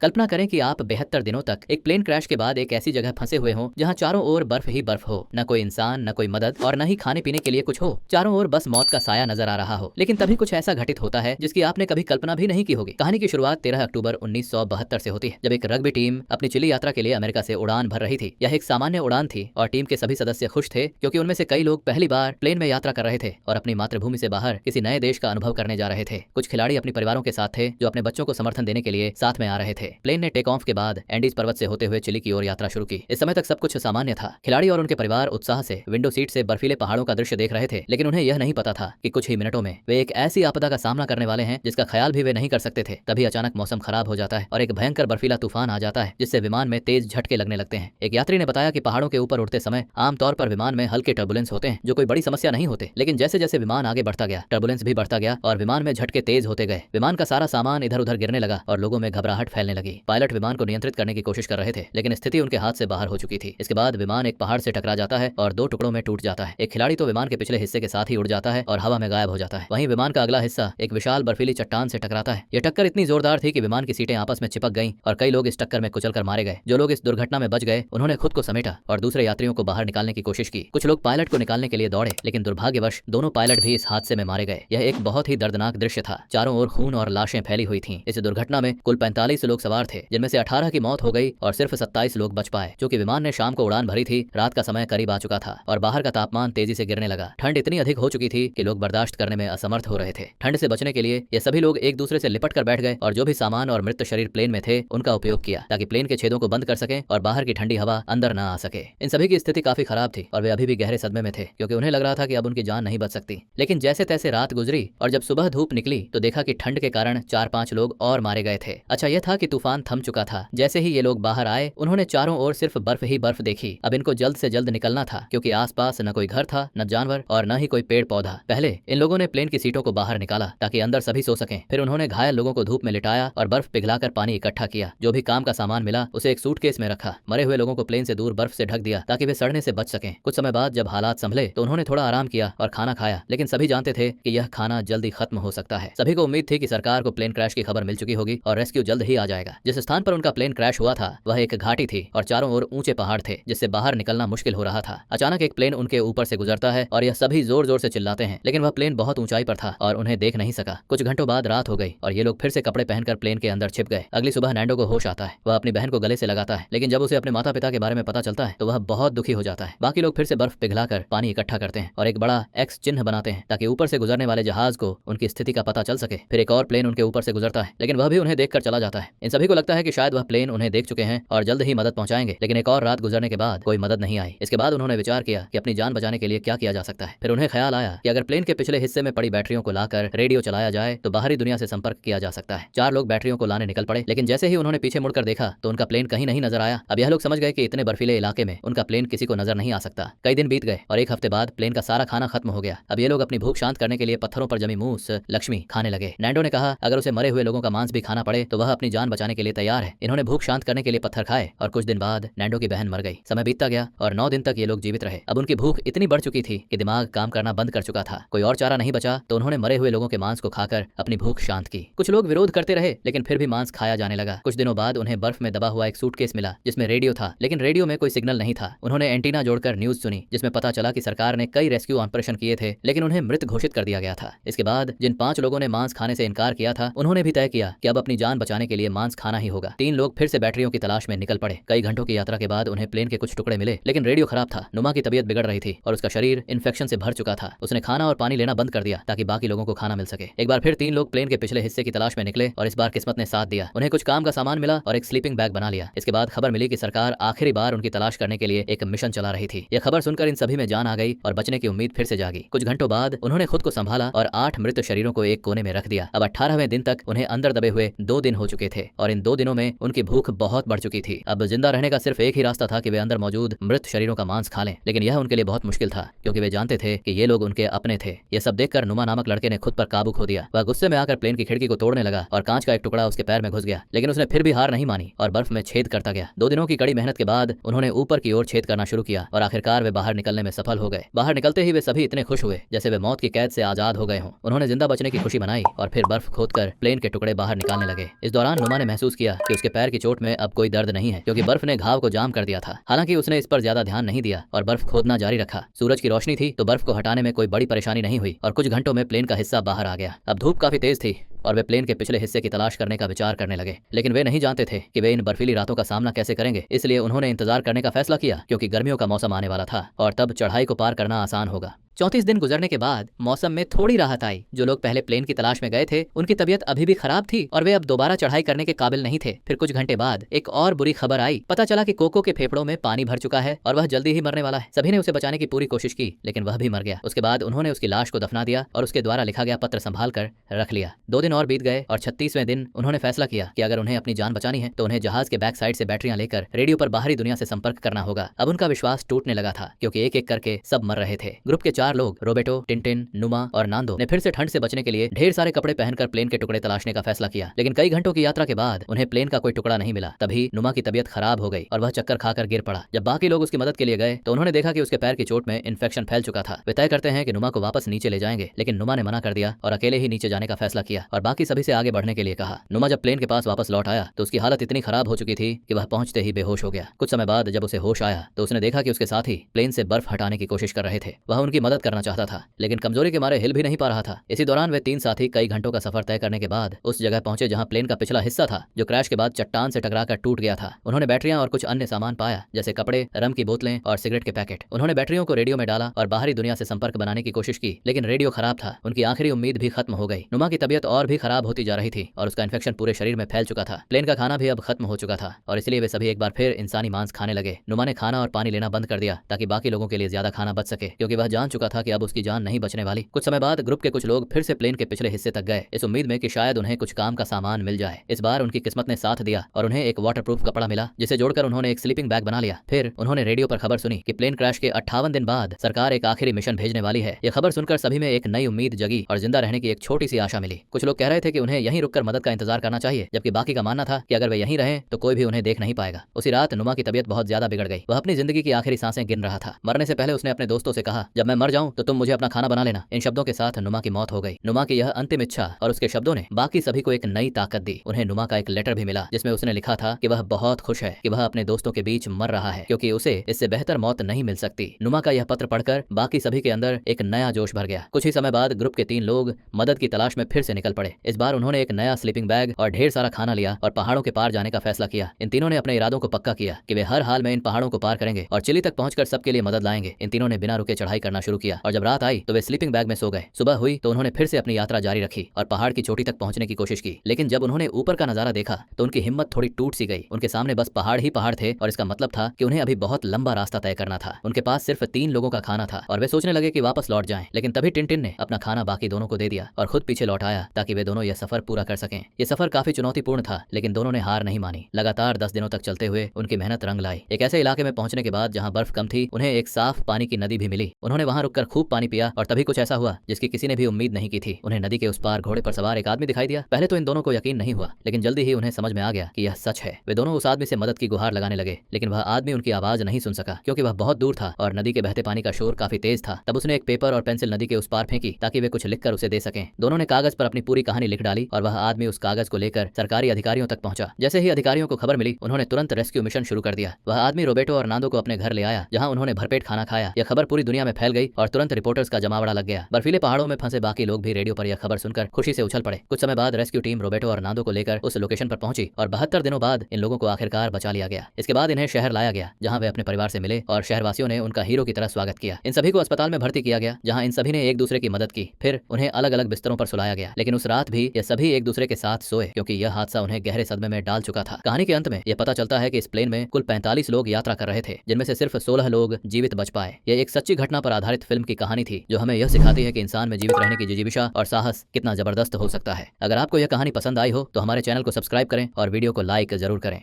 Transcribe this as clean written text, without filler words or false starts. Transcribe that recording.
कल्पना करें कि आप 72 दिनों तक एक प्लेन क्रैश के बाद एक ऐसी जगह फंसे हुए हों जहां चारों ओर बर्फ ही बर्फ हो, न कोई इंसान, न कोई मदद और न ही खाने पीने के लिए कुछ हो। चारों ओर बस मौत का साया नजर आ रहा हो। लेकिन तभी कुछ ऐसा घटित होता है जिसकी आपने कभी कल्पना भी नहीं की होगी। कहानी की शुरुआत 13 अक्टूबर 1972 से होती है, जब एक रग्बी टीम अपनी चिली यात्रा के लिए अमेरिका से उड़ान भर रही थी। यह एक सामान्य उड़ान थी और टीम के सभी सदस्य खुश थे क्योंकि उनमें से कई लोग पहली बार प्लेन में यात्रा कर रहे थे और अपनी मातृभूमि से बाहर किसी नए देश का अनुभव करने जा रहे थे। कुछ खिलाड़ी अपने परिवारों के साथ थे जो अपने बच्चों को समर्थन देने के लिए साथ में आ रहे थे। प्लेन ने टेक ऑफ के बाद एंडीज पर्वत से होते हुए चिली की ओर यात्रा शुरू की। इस समय तक सब कुछ सामान्य था। खिलाड़ी और उनके परिवार उत्साह से विंडो सीट से बर्फीले पहाड़ों का दृश्य देख रहे थे, लेकिन उन्हें यह नहीं पता था कि कुछ ही मिनटों में वे एक ऐसी आपदा का सामना करने वाले हैं जिसका ख्याल भी वे नहीं कर सकते थे। तभी अचानक मौसम खराब हो जाता है और एक भयंकर बर्फीला तूफान आ जाता है जिससे विमान में तेज झटके लगने लगते हैं। एक यात्री ने बताया कि पहाड़ों के ऊपर उड़ते समय आमतौर पर विमान में हल्के टर्बुलेंस होते हैं जो कोई बड़ी समस्या नहीं होते, लेकिन जैसे जैसे विमान आगे बढ़ता गया टर्बुलेंस भी बढ़ता गया और विमान में झटके तेज होते गए। विमान का सारा सामान इधर उधर गिरने लगा और लोगों में घबराहट फैलने लगी। पायलट विमान को नियंत्रित करने की कोशिश कर रहे थे, लेकिन स्थिति उनके हाथ से बाहर हो चुकी थी। इसके बाद विमान एक पहाड़ से टकरा जाता है और 2 टुकड़ों में टूट जाता है। एक खिलाड़ी तो विमान के पिछले हिस्से के साथ ही उड़ जाता है और हवा में गायब हो जाता है। वहीं विमान का अगला हिस्सा एक विशाल बर्फीली चट्टान से टकराता है। यह टक्कर इतनी जोरदार थी कि विमान की सीटें आपस में चिपक गईं और कई लोग इस टक्कर में कुचल कर मारे गए। जो लोग इस दुर्घटना में बच गए उन्होंने खुद को समेटा और दूसरे यात्रियों को बाहर निकालने की कोशिश की। कुछ लोग पायलट को निकालने के लिए दौड़े, लेकिन दुर्भाग्यवश दोनों पायलट भी इस हादसे में मारे गए। यह एक बहुत ही दर्दनाक दृश्य था। चारों ओर खून और लाशें फैली हुई थीं। इस दुर्घटना में कुल 45 लोग सवार थे, जिनमें से 18 की मौत हो गई और सिर्फ 27 लोग बच पाए। क्योंकि विमान ने शाम को उड़ान भरी थी, रात का समय करीब आ चुका था और बाहर का तापमान तेजी से गिरने लगा। ठंड इतनी अधिक हो चुकी थी कि लोग बर्दाश्त करने में असमर्थ हो रहे थे। ठंड से बचने के लिए ये सभी लोग एक दूसरे से लिपट कर बैठ गए और जो भी सामान और मृत शरीर प्लेन में थे उनका उपयोग किया ताकि प्लेन के छेदों को बंद कर सके और बाहर की ठंडी हवा अंदर न आ सके। इन सभी की स्थिति काफी खराब थी और वे अभी भी गहरे सदमे में थे क्योंकि उन्हें लग रहा था कि अब उनकी जान नहीं बच सकती। लेकिन जैसे तैसे रात गुजरी और जब सुबह धूप निकली तो देखा कि ठंड के कारण 4-5 लोग और मारे गए थे। अच्छा यह था कि तूफान थम चुका था। जैसे ही ये लोग बाहर आए उन्होंने चारों ओर सिर्फ बर्फ ही बर्फ देखी। अब इनको जल्द से जल्द निकलना था क्योंकि आसपास न कोई घर था, न जानवर और न ही कोई पेड़ पौधा। पहले इन लोगों ने प्लेन की सीटों को बाहर निकाला ताकि अंदर सभी सो सकें। फिर उन्होंने घायल लोगों को धूप में लिटाया और बर्फ पिघलाकर पानी इकट्ठा किया। जो भी काम का सामान मिला उसे एक सूटकेस में रखा। मरे हुए लोगों को प्लेन से दूर बर्फ से ढक दिया ताकि वे सड़ने से बच सकें। कुछ समय बाद जब हालात संभले तो उन्होंने थोड़ा आराम किया और खाना खाया, लेकिन सभी जानते थे कि यह खाना जल्दी खत्म हो सकता है। सभी को उम्मीद थी कि सरकार को प्लेन क्रैश की खबर मिल चुकी होगी और रेस्क्यू जल्द ही आ जाएगा। जिस स्थान पर उनका प्लेन क्रैश हुआ था वह एक घाटी थी और चारों ओर ऊंचे पहाड़ थे जिससे बाहर निकलना मुश्किल हो रहा था। अचानक एक प्लेन उनके ऊपर से गुजरता है और यह सभी जोर जोर से चिल्लाते हैं, लेकिन वह प्लेन बहुत ऊंचाई पर था और उन्हें देख नहीं सका। कुछ घंटों बाद रात हो गई और ये लोग फिर से कपड़े पहनकर प्लेन के अंदर छिप गए। अगली सुबह नैंडो को होश आता है। वह अपनी बहन को गले से लगाता है, लेकिन जब उसे अपने माता पिता के बारे में पता चलता है तो वह बहुत दुखी हो जाता है। बाकी लोग फिर से बर्फ पिघलाकर पानी इकट्ठा करते हैं और एक बड़ा एक्स चिन्ह बनाते हैं ताकि ऊपर से गुजरने वाले जहाज को उनकी स्थिति का पता चल सके। फिर एक और प्लेन उनके ऊपर से गुजरता है, लेकिन वह भी उन्हें देखकर चला जाता है। इन सभी को लगता है कि शायद वह प्लेन उन्हें देख चुके हैं और जल्द ही मदद पहुंचाएंगे, लेकिन एक और रात गुजरने के बाद कोई मदद नहीं आई। इसके बाद उन्होंने विचार किया कि अपनी जान बचाने के लिए क्या किया जा सकता है। फिर उन्हें ख्याल आया कि अगर प्लेन के पिछले हिस्से में पड़ी बैटरियों को लाकर रेडियो चलाया जाए तो बाहरी दुनिया से संपर्क किया जा सकता है। 4 लोग बैटरियों को लाने निकल पड़े, लेकिन जैसे ही उन्होंने पीछे मुड़कर देखा तो उनका प्लेन कहीं नहीं नजर आया। अब यह लोग समझ गए कि इतने बर्फीले इलाके में उनका प्लेन किसी को नजर नहीं आ सकता। कई दिन बीत गए और एक हफ्ते बाद प्लेन का सारा खाना खत्म हो गया। अब ये लोग अपनी भूख शांत करने के लिए पत्थरों पर जमी मूस लक्ष्मी खाने लगे। नैंडो ने कहा अगर उसे मरे हुए लोगों का मांस भी खाना पड़े तो वह अपनी जान बचाने के लिए तैयार है। इन्होंने भूख शांत करने के लिए पत्थर खाए और कुछ दिन बाद नैंडो की बहन मर गई। समय बीतता गया और 9 दिन तक ये लोग जीवित रहे। अब उनकी भूख इतनी बढ़ चुकी थी कि दिमाग काम करना बंद कर चुका था। कोई और चारा नहीं बचा तो उन्होंने मरे हुए लोगों के मांस को खाकर अपनी भूख शांत की। कुछ लोग विरोध करते रहे, लेकिन फिर भी मांस खाया जाने लगा। कुछ दिनों बाद उन्हें बर्फ में दबा हुआ एक सूटकेस मिला जिसमें रेडियो था, लेकिन रेडियो में कोई सिग्नल नहीं था। उन्होंने एंटीना जोड़कर न्यूज सुनी जिसमें पता चला कि सरकार ने कई रेस्क्यू ऑपरेशन किए थे, लेकिन उन्हें मृत घोषित कर दिया गया था। इसके बाद जिन 5 लोगों ने मांस खाने से इनकार किया था उन्होंने भी तय किया कि अब अपनी जान बचाने के लिए मांस खाना ही होगा। 3 लोग फिर से बैटरियों की तलाश में निकल पड़े। कई घंटों की यात्रा के बाद उन्हें प्लेन के कुछ टुकड़े मिले, लेकिन रेडियो खराब था। नुमा की तबीयत बिगड़ रही थी और उसका शरीर इन्फेक्शन से भर चुका था। उसने खाना और पानी लेना बंद कर दिया ताकि बाकी लोगों को खाना मिल सके। एक बार फिर 3 लोग प्लेन के पिछले हिस्से की तलाश में निकले और इस बार किस्मत ने साथ दिया। उन्हें कुछ काम का सामान मिला और एक स्लीपिंग बैग बना लिया। इसके बाद खबर मिली कि सरकार आखिरी बार उनकी तलाश करने के लिए एक मिशन चला रही थी। यह खबर सुनकर इन सभी में जान आ गई और बचने की उम्मीद फिर से जागी। कुछ घंटों बाद उन्होंने खुद को संभाला और 8 मृत शरीरों को एक कोने में रख दिया। अब 18वें दिन तक उन्हें अंदर दबे हुए 2 दिन हो चुके थे और इन 2 दिनों में उनकी भूख बहुत बढ़ चुकी थी। अब जिंदा रहने का सिर्फ एक ही रास्ता था कि वे अंदर मौजूद मृत शरीरों का मांस खा लें, लेकिन यह उनके लिए बहुत मुश्किल था क्योंकि वे जानते थे कि ये लोग उनके अपने थे। यह सब देखकर नुमा नामक लड़के ने खुद पर काबू खो दिया। वह गुस्से में आकर प्लेन की खिड़की को तोड़ने लगा और कांच का एक टुकड़ा उसके पैर में घुस गया, लेकिन उसने फिर भी हार नहीं मानी और बर्फ में छेद करता गया। 2 दिनों की कड़ी मेहनत के बाद उन्होंने ऊपर की ओर छेद करना शुरू किया और आखिरकार वे बाहर निकलने में सफल हो गए। बाहर निकलते ही वे सभी इतने खुश हुए जैसे वे मौत की कैद से आजाद हो गए हों। उन्होंने जिंदा बचने की खुशी मनाई और फिर बर्फ खोदकर प्लेन के टुकड़े बाहर निकालने लगे। इस दौरान नुमा ने महसूस किया कि उसके पैर की चोट में अब कोई दर्द नहीं है, क्योंकि बर्फ ने घाव को जाम कर दिया था। हालांकि उसने इस पर ज्यादा ध्यान नहीं दिया और बर्फ खोदना जारी रखा। सूरज की रोशनी थी तो बर्फ को हटाने में कोई बड़ी परेशानी नहीं हुई और कुछ घंटों में प्लेन का हिस्सा बाहर आ गया। अब धूप काफी तेज थी और वे प्लेन के पिछले हिस्से की तलाश करने का विचार करने लगे, लेकिन वे नहीं जानते थे कि वे इन बर्फीली रातों का सामना कैसे करेंगे। इसलिए उन्होंने इंतजार करने का फैसला किया, क्योंकि गर्मियों का मौसम आने वाला था और तब चढ़ाई को पार करना आसान होगा। 34 दिन गुजरने के बाद मौसम में थोड़ी राहत आई। जो लोग पहले प्लेन की तलाश में गए थे उनकी तबीयत अभी भी खराब थी और वे अब दोबारा चढ़ाई करने के काबिल नहीं थे। फिर कुछ घंटे बाद एक और बुरी खबर आई। पता चला कि कोको के फेफड़ों में पानी भर चुका है और वह जल्दी ही मरने वाला है। सभी ने उसे बचाने की पूरी कोशिश की, लेकिन वह भी मर गया। उसके बाद उन्होंने उसकी लाश को दफना दिया और उसके द्वारा लिखा गया पत्र संभाल कर रख लिया। 2 दिन और बीत गए और 36वें दिन उन्होंने फैसला किया कि अगर उन्हें अपनी जान बचानी है तो उन्हें जहाज के बैक साइड से बैटरियां लेकर रेडियो पर बाहरी दुनिया से संपर्क करना होगा। अब उनका विश्वास टूटने लगा था, क्योंकि एक एक करके सब मर रहे थे। ग्रुप के 4 लोग, रोबेटो, टिनटिन, नुमा और नांदो, ने फिर से ठंड से बचने के लिए ढेर सारे कपड़े पहनकर प्लेन के टुकड़े तलाशने का फैसला किया। लेकिन कई घंटों की यात्रा के बाद उन्हें प्लेन का कोई टुकड़ा नहीं मिला। तभी नुमा की तबीयत खराब हो गई और वह चक्कर खाकर गिर पड़ा। जब बाकी लोग उसकी मदद के लिए गए तो उन्होंने देखा कि उसके पैर की चोट में इन्फेक्शन फैल चुका था। वे तय करते हैं कि नुमा को वापस नीचे ले जाएंगे, लेकिन नुमा ने मना कर दिया और अकेले ही नीचे जाने का फैसला किया और बाकी सभी से आगे बढ़ने के लिए कहा। नुमा जब प्लेन के पास वापस लौट आया तो उसकी हालत इतनी खराब हो चुकी थी कि वह पहुंचते ही बेहोश हो गया। कुछ समय बाद जब उसे होश आया तो उसने देखा कि उसके साथी प्लेन से बर्फ हटाने की कोशिश कर रहे थे। वह उनकी मदद करना चाहता था, लेकिन कमजोरी के मारे हिल भी नहीं पा रहा था। इसी दौरान वे 3 साथी कई घंटों का सफर तय करने के बाद उस जगह पहुंचे जहां प्लेन का पिछला हिस्सा था, जो क्रैश के बाद चट्टान से टकराकर टूट गया था। उन्होंने बैटरियां और कुछ अन्य सामान पाया, जैसे कपड़े, रम की बोतलें और सिगरेट के पैकेट। उन्होंने बैटरियों को रेडियो में डाला और बाहरी दुनिया से संपर्क बनाने की कोशिश की, लेकिन रेडियो खराब था। उनकी आखिरी उम्मीद भी खत्म हो गई। नुमा की तबीयत और भी खराब होती जा रही थी और उसका इन्फेक्शन पूरे शरीर में फैल चुका था। प्लेन का खाना भी अब खत्म हो चुका था और इसलिए वे सभी एक बार फिर इंसानी मांस खाने लगे। नुमा ने खाना और पानी लेना बंद कर दिया ताकि बाकी लोगों के लिए ज्यादा खाना बच सके, क्योंकि वह जान चुका था कि अब उसकी जान नहीं बचने वाली। कुछ समय बाद ग्रुप के कुछ लोग फिर से प्लेन के पिछले हिस्से तक गए, इस उम्मीद में कि शायद उन्हें कुछ काम का सामान मिल जाए। इस बार उनकी किस्मत ने साथ दिया और उन्हें एक वाटरप्रूफ कपड़ा मिला, जिसे जोड़कर उन्होंने एक स्लीपिंग बैग बना लिया। फिर उन्होंने रेडियो पर खबर सुनी कि प्लेन क्रैश के 58 दिन बाद सरकार एक आखिरी मिशन भेजने वाली है। यह खबर सुनकर सभी में एक नई उम्मीद जगी और जिंदा रहने की एक छोटी सी आशा मिली। कुछ लोग कह रहे थे कि उन्हें यहीं रुककर मदद का इंतजार करना चाहिए, जबकि बाकी का मानना था कि अगर वे यहीं रहें तो कोई भी उन्हें देख नहीं पाएगा। उसी रात नुमा की तबीयत बहुत ज्यादा बिगड़ गई। वह अपनी जिंदगी की आखिरी सांसें गिन रहा था। मरने से पहले उसने अपने दोस्तों से कहा, जब मैं मर जाऊं तो तुम मुझे अपना खाना बना लेना। इन शब्दों के साथ नुमा की मौत हो गई। नुमा की यह अंतिम इच्छा और उसके शब्दों ने बाकी सभी को एक नई ताकत दी। उन्हें नुमा का एक लेटर भी मिला, जिसमें उसने लिखा था कि वह बहुत खुश है कि वह अपने दोस्तों के बीच मर रहा है, क्योंकि उसे इससे बेहतर मौत नहीं मिल सकती। नुमा का यह पत्र पढ़कर बाकी सभी के अंदर एक नया जोश भर गया। कुछ ही समय बाद ग्रुप के 3 लोग मदद की तलाश में फिर से निकल पड़े। इस बार उन्होंने एक नया स्लीपिंग बैग और ढेर सारा खाना लिया और पहाड़ों के पार जाने का फैसला किया। इन तीनों ने अपने इरादों को पक्का किया कि वे हर हाल में इन पहाड़ों को पार करेंगे और चिली तक पहुंचकर सबके लिए मदद लाएंगे। इन तीनों ने बिना रुके चढ़ाई करना शुरू किया और जब रात आई तो वे स्लीपिंग बैग में सो गए। सुबह हुई तो उन्होंने फिर से अपनी यात्रा जारी रखी और पहाड़ की चोटी तक पहुंचने की कोशिश की, लेकिन जब उन्होंने ऊपर का नजारा देखा तो उनकी हिम्मत थोड़ी टूट सी गई। उनके सामने बस पहाड़ ही पहाड़ थे और इसका मतलब था कि उन्हें अभी बहुत लंबा रास्ता तय करना था। उनके पास सिर्फ 3 लोगों का खाना था और वे सोचने लगे कि वापस लौट जाएं, लेकिन तभी टिनटिन ने अपना खाना बाकी दोनों को दे दिया और खुद पीछे लौट आया ताकि वे दोनों यह सफर पूरा कर सकें। यह सफर काफी चुनौतीपूर्ण था, लेकिन दोनों ने हार नहीं मानी। लगातार 10 दिनों तक चलते हुए उनकी मेहनत रंग लाई। एक ऐसे इलाके में पहुंचने के बाद जहां बर्फ कम थी, उन्हें एक साफ पानी की नदी भी मिली। उन्होंने वहां रुककर खूब पानी पिया और तभी कुछ ऐसा हुआ जिसकी किसी ने भी उम्मीद नहीं की थी। उन्हें नदी के उस पार घोड़े पर सवार एक आदमी दिखाई दिया। पहले तो इन दोनों को यकीन नहीं हुआ, लेकिन जल्दी ही उन्हें समझ में आ गया कि यह सच है। वे दोनों उस आदमी से मदद की गुहार लगाने लगे, लेकिन वह आदमी उनकी आवाज नहीं सुन सका, क्योंकि वह बहुत दूर था और नदी के बहते पानी का शोर काफी तेज था। तब उसने एक पेपर और पेंसिल नदी के उस पार फेंकी ताकि वे कुछ लिखकर उसे दे सकें। दोनों ने कागज पर अपनी पूरी कहानी लिख डाली और वह आदमी उस कागज को लेकर सरकारी अधिकारियों तक पहुंचा। जैसे ही अधिकारियों को खबर मिली, उन्होंने तुरंत रेस्क्यू मिशन शुरू कर दिया। वह आदमी रोबेटो और नांदो को अपने घर ले आया, जहां उन्होंने भरपेट खाना खाया। यह खबर पूरी दुनिया में फैल गई और तुरंत रिपोर्टर्स का जमावड़ा लग गया। बर्फीले पहाड़ों में फंसे बाकी लोग भी रेडियो पर यह खबर सुनकर खुशी से उछल पड़े। कुछ समय बाद रेस्क्यू टीम रोबेटो और नांदो को लेकर उस लोकेशन पर पहुंची और 72 दिनों बाद इन लोगों को आखिरकार बचा लिया गया। इसके बाद इन्हें शहर लाया गया, जहां वे अपने परिवार से मिले और शहरवासियों ने उनका हीरो की तरह स्वागत किया। इन सभी को अस्पताल में भर्ती किया गया, जहां इन सभी ने एक दूसरे की मदद की। फिर उन्हें अलग अलग बिस्तरों पर सुलाया गया, लेकिन उस रात भी ये सभी एक दूसरे के साथ सोए, क्योंकि यह हादसा उन्हें गहरे सदमे में डाल चुका था। कहानी के अंत में यह पता चलता है कि इस प्लेन में कुल 45 लोग यात्रा कर रहे थे, जिनमें से सिर्फ 16 लोग जीवित बच पाए। यह एक सच्ची घटना पर आधारित फिल्म की कहानी थी, जो हमें यह सिखाती है कि इंसान में जीवित रहने की जिजीविषा और साहस कितना जबरदस्त हो सकता है। अगर आपको यह कहानी पसंद आई हो तो हमारे चैनल को सब्सक्राइब करें और वीडियो को लाइक जरूर करें।